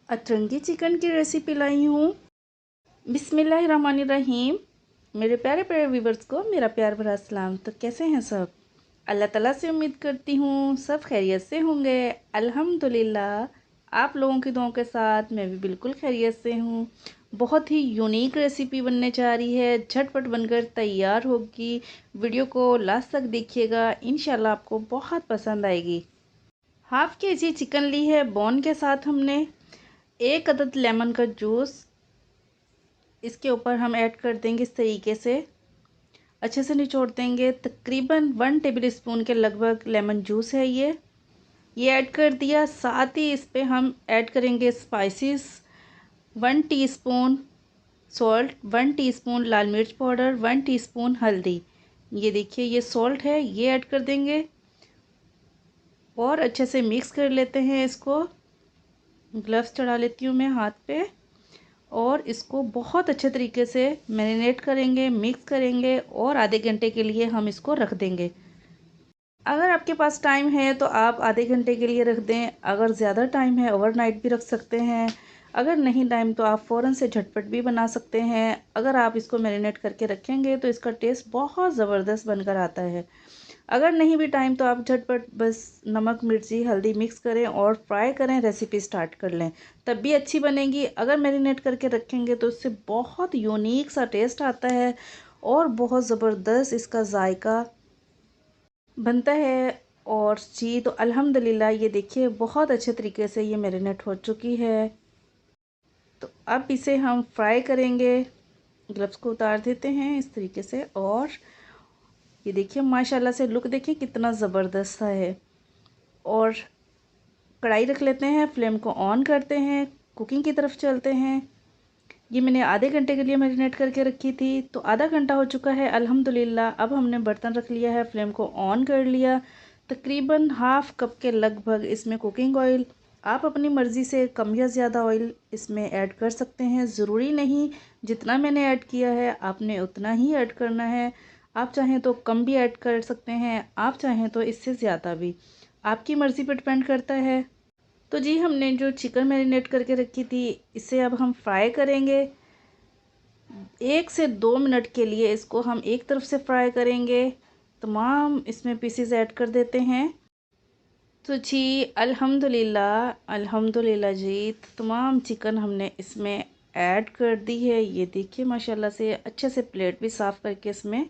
अतरंगी चिकन की रेसिपी लाई हूँ। बिस्मिल्लाहिर्रहमानिर्रहीम। मेरे प्यारे प्यारे व्यूवर्स को मेरा प्यार भरा सलाम। तो कैसे हैं सब? अल्लाह ताला से उम्मीद करती हूँ सब खैरियत से होंगे। अल्हम्दुलिल्लाह आप लोगों की दुआओं के साथ मैं भी बिल्कुल खैरियत से हूँ। बहुत ही यूनिक रेसिपी बनने जा रही है, झटपट बनकर तैयार होगी। वीडियो को लास्ट तक देखिएगा, इंशाल्लाह आपको बहुत पसंद आएगी। हाफ़ केजी चिकन ली है बोन के साथ हमने। 1 अदद लेमन का जूस इसके ऊपर हम ऐड कर देंगे। इस तरीके से अच्छे से निचोड़ देंगे। तकरीबन 1 टेबल स्पून के लगभग लेमन जूस है ये ऐड कर दिया। साथ ही इस पे हम ऐड करेंगे स्पाइसेस। 1 टीस्पून सॉल्ट, 1 टीस्पून लाल मिर्च पाउडर, 1 टीस्पून हल्दी। ये देखिए ये सॉल्ट है, ये ऐड कर देंगे और अच्छे से मिक्स कर लेते हैं इसको। ग्लव्स चढ़ा लेती हूँ मैं हाथ पे और इसको बहुत अच्छे तरीके से मैरिनेट करेंगे, मिक्स करेंगे और आधे घंटे के लिए हम इसको रख देंगे। अगर आपके पास टाइम है तो आप आधे घंटे के लिए रख दें। अगर ज़्यादा टाइम है ओवरनाइट भी रख सकते हैं। अगर नहीं टाइम तो आप फ़ौरन से झटपट भी बना सकते हैं। अगर आप इसको मैरिनेट करके रखेंगे तो इसका टेस्ट बहुत ज़बरदस्त बनकर आता है। अगर नहीं भी टाइम तो आप झटपट बस नमक मिर्ची हल्दी मिक्स करें और फ्राई करें, रेसिपी स्टार्ट कर लें, तब भी अच्छी बनेगी। अगर मैरिनेट करके रखेंगे तो इससे बहुत यूनिक सा टेस्ट आता है और बहुत ज़बरदस्त इसका जायका बनता है। और जी तो अल्हम्दुलिल्लाह ये देखिए बहुत अच्छे तरीके से ये मैरिनेट हो चुकी है। तो अब इसे हम फ्राई करेंगे। ग्लव्स को उतार देते हैं इस तरीके से और ये देखिए माशाल्लाह से लुक देखिए कितना ज़बरदस्त सा है। और कढ़ाई रख लेते हैं, फ्लेम को ऑन करते हैं, कुकिंग की तरफ चलते हैं। ये मैंने आधे घंटे के लिए मैरिनेट करके रखी थी। तो आधा घंटा हो चुका है अल्हम्दुलिल्लाह। अब हमने बर्तन रख लिया है, फ्लेम को ऑन कर लिया। तकरीबन हाफ़ कप के लगभग इसमें कुकिंग ऑयल, आप अपनी मर्ज़ी से कम या ज़्यादा ऑयल इसमें ऐड कर सकते हैं। ज़रूरी नहीं जितना मैंने ऐड किया है आपने उतना ही ऐड करना है। आप चाहें तो कम भी ऐड कर सकते हैं, आप चाहें तो इससे ज़्यादा भी, आपकी मर्ज़ी पर डिपेंड करता है। तो जी हमने जो चिकन मैरिनेट करके रखी थी इसे अब हम फ्राई करेंगे। 1 से 2 मिनट के लिए इसको हम एक तरफ से फ्राई करेंगे। तमाम इसमें पीसेस ऐड कर देते हैं। तो जी अल्हम्दुलिल्लाह अल्हम्दुलिल्लाह जी तमाम चिकन हमने इसमें ऐड कर दी है। ये देखिए माशाल्लाह से अच्छे से प्लेट भी साफ़ करके इसमें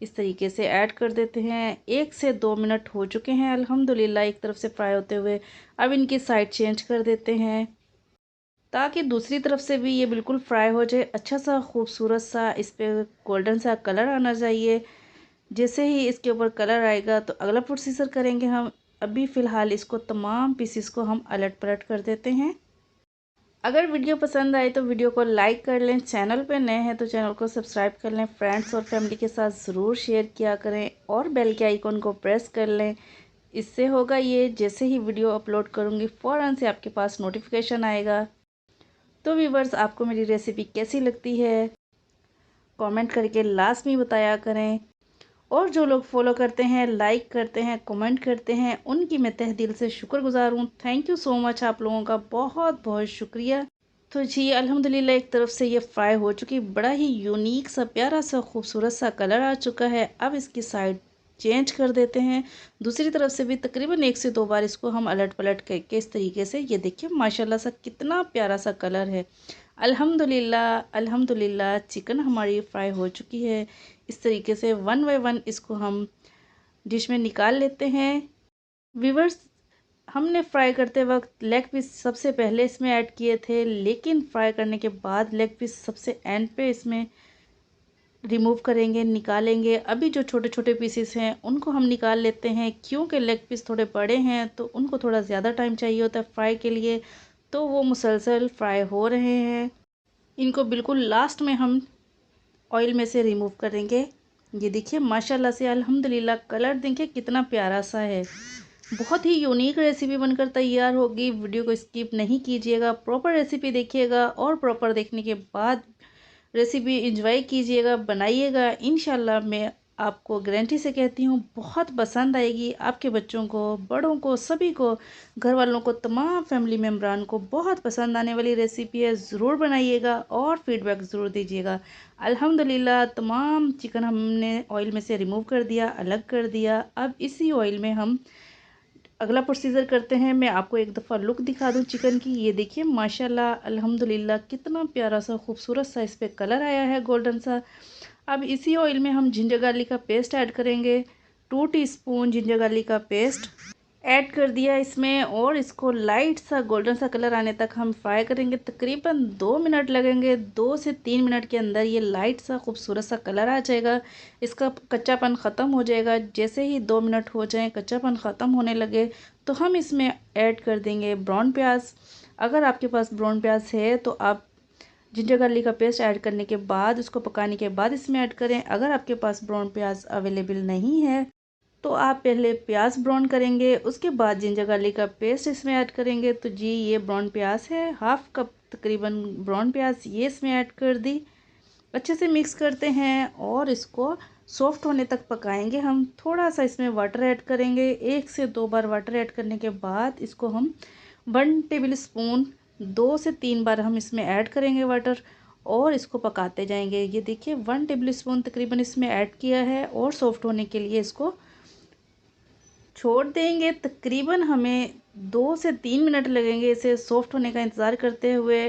इस तरीके से ऐड कर देते हैं। 1 से 2 मिनट हो चुके हैं अल्हम्दुलिल्लाह एक तरफ से फ्राई होते हुए। अब इनकी साइड चेंज कर देते हैं ताकि दूसरी तरफ से भी ये बिल्कुल फ्राई हो जाए। अच्छा सा खूबसूरत सा इस पर गोल्डन सा कलर आना चाहिए। जैसे ही इसके ऊपर कलर आएगा तो अगला प्रोसीजर करेंगे हम। अभी फ़िलहाल इसको तमाम पीसीस को हम अलट पलट कर देते हैं। अगर वीडियो पसंद आए तो वीडियो को लाइक कर लें। चैनल पे नए हैं तो चैनल को सब्सक्राइब कर लें। फ्रेंड्स और फैमिली के साथ ज़रूर शेयर किया करें और बेल के आइकॉन को प्रेस कर लें। इससे होगा ये जैसे ही वीडियो अपलोड करूँगी फ़ौरन से आपके पास नोटिफिकेशन आएगा। तो व्यूवर्स आपको मेरी रेसिपी कैसी लगती है कमेंट करके लास्ट में बताया करें। और जो लोग फॉलो करते हैं, लाइक करते हैं, कमेंट करते हैं, उनकी मैं तहे दिल से शुक्रगुजार हूँ। थैंक यू सो मच, आप लोगों का बहुत बहुत शुक्रिया। तो जी अल्हम्दुलिल्लाह एक तरफ से ये फ्राई हो चुकी, बड़ा ही यूनिक सा प्यारा सा खूबसूरत सा कलर आ चुका है। अब इसकी साइड चेंज कर देते हैं। दूसरी तरफ से भी तकरीबन 1 से 2 बार इसको हम अलट पलट करके इस तरीके से, ये देखिए माशाल्लाह सा कितना प्यारा सा कलर है। अल्हम्दुलिल्लाह अल्हम्दुलिल्लाह चिकन हमारी फ्राई हो चुकी है। इस तरीके से वन बाय वन इसको हम डिश में निकाल लेते हैं। व्यूवर्स हमने फ्राई करते वक्त लेग पीस सबसे पहले इसमें ऐड किए थे, लेकिन फ्राई करने के बाद लेग पीस सबसे एंड पे इसमें रिमूव करेंगे, निकालेंगे। अभी जो छोटे छोटे पीसेस हैं उनको हम निकाल लेते हैं, क्योंकि लेग पीस थोड़े बड़े हैं तो उनको थोड़ा ज़्यादा टाइम चाहिए होता है फ्राई के लिए। तो वो मुसलसल फ्राई हो रहे हैं। इनको बिल्कुल लास्ट में हम ऑयल में से रिमूव करेंगे। ये देखिए माशाल्लाह से अल्हम्दुलिल्लाह कलर देखिए कितना प्यारा सा है। बहुत ही यूनिक रेसिपी बनकर तैयार होगी। वीडियो को स्किप नहीं कीजिएगा, प्रॉपर रेसिपी देखिएगा और प्रॉपर देखने के बाद रेसिपी एंजॉय कीजिएगा, बनाइएगा। इंशाल्लाह मैं आपको गारंटी से कहती हूँ बहुत पसंद आएगी। आपके बच्चों को, बड़ों को, सभी को, घर वालों को, तमाम फैमिली मेम्बरान को बहुत पसंद आने वाली रेसिपी है। ज़रूर बनाइएगा और फीडबैक ज़रूर दीजिएगा। अल्हम्दुलिल्लाह तमाम चिकन हमने ऑयल में से रिमूव कर दिया, अलग कर दिया। अब इसी ऑयल में हम अगला प्रोसीजर करते हैं। मैं आपको एक दफ़ा लुक दिखा दूं चिकन की। ये देखिए माशाल्लाह अल्हम्दुलिल्लाह कितना प्यारा सा खूबसूरत सा इस पर कलर आया है, गोल्डन सा। अब इसी ऑयल में हम जिंजर गार्लिक का पेस्ट ऐड करेंगे। 2 टीस्पून जिंजर गार्लिक का पेस्ट ऐड कर दिया इसमें, और इसको लाइट सा गोल्डन सा कलर आने तक हम फ्राई करेंगे। तकरीबन 2 मिनट लगेंगे। 2 से 3 मिनट के अंदर ये लाइट सा खूबसूरत सा कलर आ जाएगा, इसका कच्चापन ख़त्म हो जाएगा। जैसे ही 2 मिनट हो जाएं, कच्चापन ख़त्म होने लगे, तो हम इसमें ऐड कर देंगे ब्राउन प्याज। अगर आपके पास ब्राउन प्याज है तो आप जिंजर गार्लिक का पेस्ट ऐड करने के बाद, उसको पकाने के बाद इसमें ऐड करें। अगर आपके पास ब्राउन प्याज अवेलेबल नहीं है तो आप पहले प्याज ब्राउन करेंगे, उसके बाद जिंजर गार्लिक का पेस्ट इसमें ऐड करेंगे। तो जी ये ब्राउन प्याज है, हाफ कप तकरीबन ब्राउन प्याज ये इसमें ऐड कर दी। अच्छे से मिक्स करते हैं और इसको सॉफ्ट होने तक पकाएंगे। हम थोड़ा सा इसमें वाटर ऐड करेंगे, 1 से 2 बार वाटर ऐड करने के बाद इसको हम 1 टेबल स्पून 2 से 3 बार हम इसमें ऐड करेंगे वाटर, और इसको पकाते जाएंगे। ये देखिए 1 टेबल स्पून तकरीबन इसमें ऐड किया है, और सॉफ्ट होने के लिए इसको छोड़ देंगे। तकरीबन हमें 2 से 3 मिनट लगेंगे इसे सॉफ्ट होने का इंतज़ार करते हुए।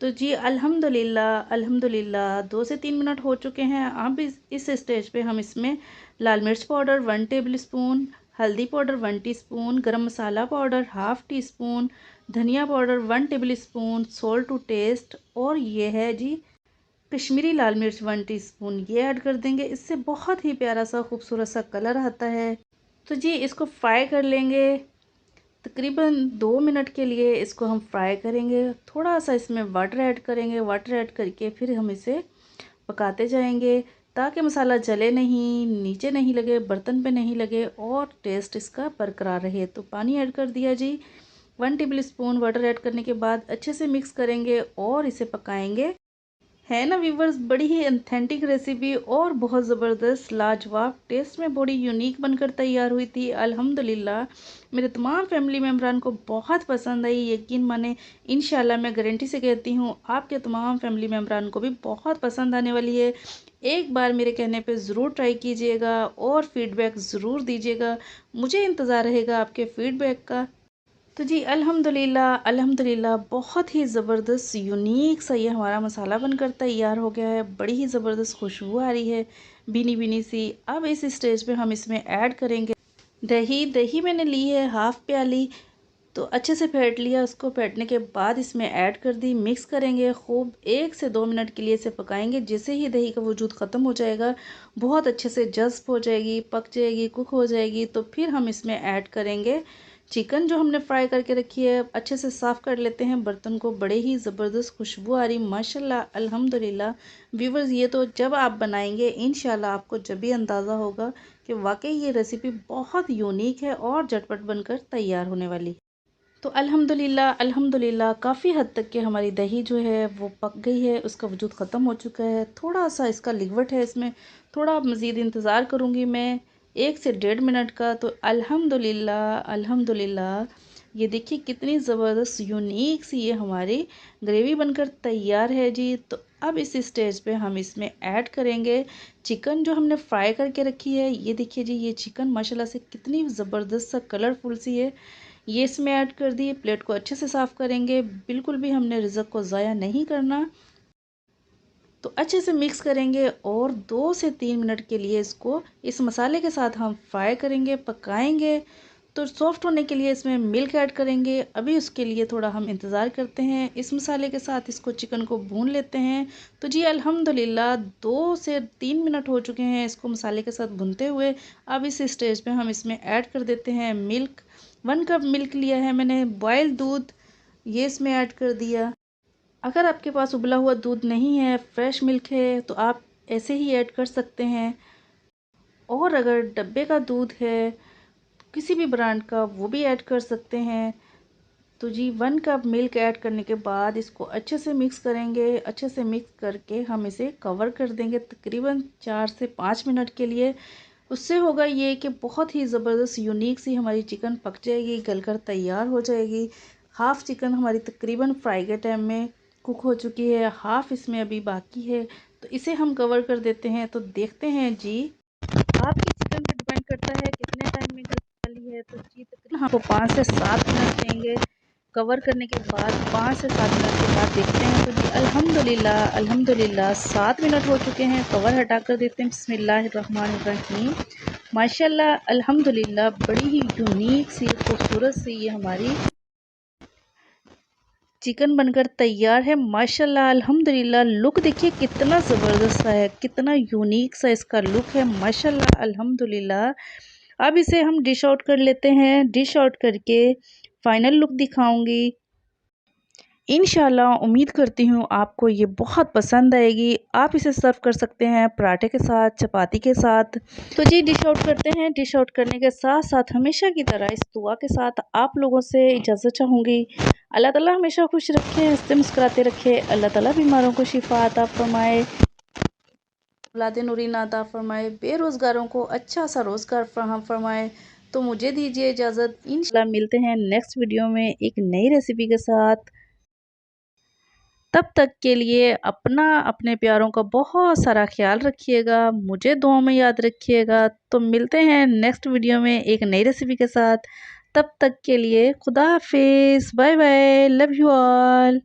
तो जी अल्हम्दुलिल्लाह अल्हम्दुलिल्लाह 2 से 3 मिनट हो चुके हैं। अब इस स्टेज पे हम इसमें लाल मिर्च पाउडर 1 टेबल स्पून, हल्दी पाउडर 1 टीस्पून, गरम मसाला पाउडर हाफ़ टी स्पून, धनिया powder 1 tablespoon, salt to taste, और ये है जी कश्मीरी लाल मिर्च 1 टीस्पून, ये ऐड कर देंगे। इससे बहुत ही प्यारा सा खूबसूरत सा कलर आता है। तो जी इसको फ्राई कर लेंगे। तकरीबन 2 मिनट के लिए इसको हम फ्राई करेंगे। थोड़ा सा इसमें वाटर ऐड करेंगे। वाटर ऐड करके फिर हम इसे पकाते जाएंगे, ताकि मसाला जले नहीं, नीचे नहीं लगे, बर्तन पे नहीं लगे, और टेस्ट इसका बरकरार रहे। तो पानी ऐड कर दिया जी 1 टेबल स्पून। वाटर ऐड करने के बाद अच्छे से मिक्स करेंगे और इसे पकाएंगे। है ना व्यूवर्स, बड़ी ही ऑथेंटिक रेसिपी और बहुत ज़बरदस्त लाजवाब टेस्ट में बड़ी यूनिक बनकर तैयार हुई थी। अल्हम्दुलिल्लाह मेरे तमाम फैमिली मेम्बरान को बहुत पसंद आई। यकीन माने, इंशाल्लाह मैं गारंटी से कहती हूँ आपके तमाम फैमिली मेम्बरान को भी बहुत पसंद आने वाली है। एक बार मेरे कहने पे ज़रूर ट्राई कीजिएगा और फीडबैक ज़रूर दीजिएगा। मुझे इंतज़ार रहेगा आपके फ़ीडबैक का। तो जी अल्हम्दुलिल्लाह अल्हम्दुलिल्लाह बहुत ही ज़बरदस्त यूनिक सा ये हमारा मसाला बनकर तैयार हो गया है। बड़ी ही ज़बरदस्त खुशबू आ रही है, भीनी भीनी सी। अब इस स्टेज पे हम इसमें ऐड करेंगे दही। दही मैंने ली है हाफ़ प्याली। तो अच्छे से फेंट लिया, उसको फेंटने के बाद इसमें ऐड कर दी। मिक्स करेंगे खूब, 1 से 2 मिनट के लिए इसे पकाएंगे। जैसे ही दही का वजूद ख़त्म हो जाएगा, बहुत अच्छे से जज़्ब हो जाएगी, पक जाएगी, कुक हो जाएगी, तो फिर हम इसमें ऐड करेंगे चिकन जो हमने फ्राई करके रखी है। अच्छे से साफ़ कर लेते हैं बर्तन को। बड़े ही ज़बरदस्त खुशबू आ रही माशाल्लाह अल्हम्दुलिल्लाह। व्यूवर्स ये तो जब आप बनाएंगे इंशाल्लाह आपको जब भी अंदाज़ा होगा कि वाकई ये रेसिपी बहुत यूनिक है और झटपट बनकर तैयार होने वाली। तो अल्हम्दुलिल्लाह अल्हम्दुलिल्लाह काफ़ी हद तक के हमारी दही जो है वो पक गई है, उसका वजूद ख़त्म हो चुका है। थोड़ा सा इसका लिक्विड है इसमें, थोड़ा मज़ीद इंतज़ार करूँगी मैं 1 से 1.5 मिनट का। तो अल्हम्दुलिल्लाह अल्हम्दुलिल्लाह ये देखिए कितनी ज़बरदस्त यूनिक सी ये हमारी ग्रेवी बनकर तैयार है जी। तो अब इस स्टेज पे हम इसमें ऐड करेंगे चिकन जो हमने फ्राई करके रखी है। ये देखिए जी ये चिकन माशाल्लाह से कितनी ज़बरदस्त सा कलरफुल सी है। ये इसमें ऐड कर दिए। प्लेट को अच्छे से साफ़ करेंगे, बिल्कुल भी हमने रिज़्क को ज़ाया नहीं करना। तो अच्छे से मिक्स करेंगे और 2 से 3 मिनट के लिए इसको इस मसाले के साथ हम फ्राई करेंगे, पकाएंगे। तो सॉफ्ट होने के लिए इसमें मिल्क ऐड करेंगे। अभी उसके लिए थोड़ा हम इंतज़ार करते हैं। इस मसाले के साथ इसको चिकन को भून लेते हैं। तो जी अल्हम्दुलिल्लाह 2 से 3 मिनट हो चुके हैं इसको मसाले के साथ भूनते हुए। अब इस स्टेज पे हम इसमें ऐड कर देते हैं मिल्क। 1 कप मिल्क लिया है मैंने, बॉयल दूध, ये इसमें ऐड कर दिया। अगर आपके पास उबला हुआ दूध नहीं है, फ्रेश मिल्क है, तो आप ऐसे ही ऐड कर सकते हैं। और अगर डब्बे का दूध है किसी भी ब्रांड का, वो भी ऐड कर सकते हैं। तो जी 1 कप मिल्क ऐड करने के बाद इसको अच्छे से मिक्स करेंगे। अच्छे से मिक्स करके हम इसे कवर कर देंगे तकरीबन 4 से 5 मिनट के लिए। उससे होगा ये कि बहुत ही ज़बरदस्त यूनिक सी हमारी चिकन पक जाएगी, गलकर तैयार हो जाएगी। हाफ़ चिकन हमारी तकरीबन फ्राई के टाइम में कुक हो चुकी है, हाफ़ इसमें अभी बाकी है। तो इसे हम कवर कर देते हैं। तो देखते हैं जी, आपकी चिकन पे डिपेंड करता है कितने टाइम में गलने वाली है। तो जी तकरीबन आपको 5 से 7 मिनट देंगे। कवर करने के बाद 5 से 7 मिनट के बाद देखते हैं। तो जी अल्हम्दुलिल्लाह 7 मिनट हो चुके हैं। कवर हटा कर देखते हैं। बिस्मिल्लाहिर्रहमानिर्रहीम। माशाल्लाह अल्हम्दुलिल्लाह बड़ी ही यूनिक सी खूबसूरत सी ये हमारी चिकन बनकर तैयार है। माशाल्लाह अल्हम्दुलिल्लाह लुक देखिए कितना ज़बरदस्त सा है, कितना यूनिक सा इसका लुक है। माशाल्लाह अल्हम्दुलिल्लाह। अब इसे हम डिश आउट कर लेते हैं। डिश आउट करके फाइनल लुक दिखाऊंगी। इंशाल्लाह उम्मीद करती हूँ आपको ये बहुत पसंद आएगी। आप इसे सर्व कर सकते हैं पराठे के साथ, चपाती के साथ। तो जी डिश आउट करते हैं। डिश आउट करने के साथ साथ हमेशा की तरह इस दुआ के साथ आप लोगों से इजाज़त चाहूँगी। अल्लाह ताला हमेशा खुश रखे, हंसते मुस्कुराते रखे। अल्लाह ताला बीमारों को शिफा अता फरमाए, औलाद नूरीन अता फरमाए, बेरोज़गारों को अच्छा सा रोज़गार फराहम फरमाए। तो मुझे दीजिए इजाज़त। इंशाल्लाह मिलते हैं नेक्स्ट वीडियो में एक नई रेसिपी के साथ। तब तक के लिए अपना अपने प्यारों का बहुत सारा ख्याल रखिएगा, मुझे दुआ में याद रखिएगा। तो मिलते हैं नेक्स्ट वीडियो में एक नई रेसिपी के साथ। तब तक के लिए खुदा हाफिज़, bye bye, love you all.